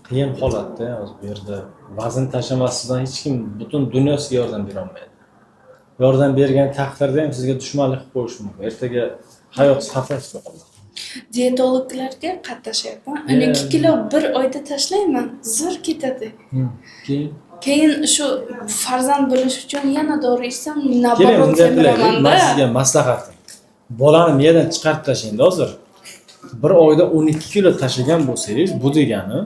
qiyin holatda hozir bu yerda vazn tashlamasdan hech kim butun dunyosiga yordam bera olmaydi. Yordam bergan taqdirda ham sizga dushmanlik qilib qo'yishi mumkin. Ertaga hayot xavfsiz bo'ladi. Diyetologlarga qatnashyapman. 12 kilo bir oyda tashlayman. Zo'r ketadi. Keyin Keyin shu farzand bo'lish uchun yana dori ichsam, keling naborot bunday qilaylik. Men semiramanda. sizga maslahatim. Bolani miyadan chiqarib tashlaydi hozir. Bir oyda 12 kilo tashlagan bo'lsangiz, bu degani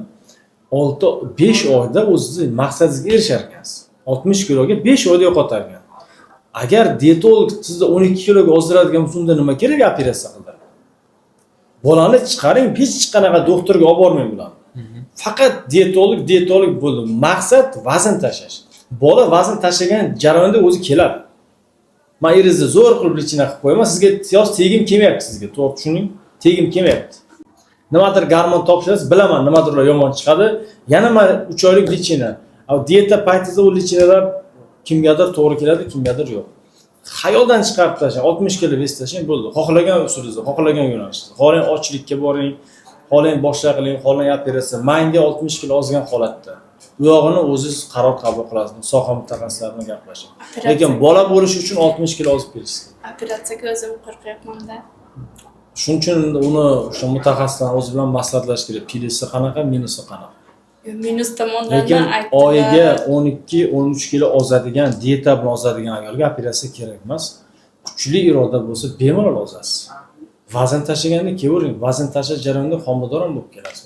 5 oyda o'zingiz maqsadingizga erishar ekansiz. 60 kiloga 5 oyda yo'qotar ekan. Agar dietolog sizni 12 kiloga ozdiradigan bo'lsa, unda nima kerak operatsiya qildi? Bolani chiqaring, hech qanaqa doktorga olib bormang bularni. Faqat dietolog bo'ldi. Maqsad vazn tashlash. Bola vazn tashlagan jarayonda o'zi keladi. Men eringizni zo'r qilib lichina qilib qo'yaman, sizga yoz tegim kelmayapti sizga. To'g'ri tushuning, tegim kelmayapti. Nimadir gormon topshirasiz, bilaman, nimadirlar yomon chiqadi. Yana men 3 oylik lichina. Dieta paytida u lichinalar kimgadir to'g'ri keladi, kimgadir yo'q. Xayoldan chiqarib tashlang, 60 kilo vес tashlang bo'ldi. Xohlagan usulingizda, xohlagan yo'nalishingizda. Xohlang ochlikka boring, xohlang boshqa qiling, xohlang operatsiya. Menga 60 kilo ozgan holatda. Bu yog'ini o'zingiz qaror qabul qilasiz. Soha mutaxassislari bilan gaplashing. Lekin bola bo'lish uchun 60 kilo ozib berishsiz. Operatsiyaga o'zim qo'rqyapman-da. Shuning uchun uni o'sha mutaxassislar o'zi bilan maslahatlash kerak. Pilisi qanaqa, minusi qanaqa. Minus tomonlarni Lekin aytdilar. oyiga 12-13 kilo ozadigan, dieta bilan ozadigan ayolga operatsiya kerak emas. Kuchli iroda bo'lsa, bemalol ozasiz. Vazn tashlaganda kelavering. Vazn tashlash jarayonida homilador ham bo'lib kelasiz.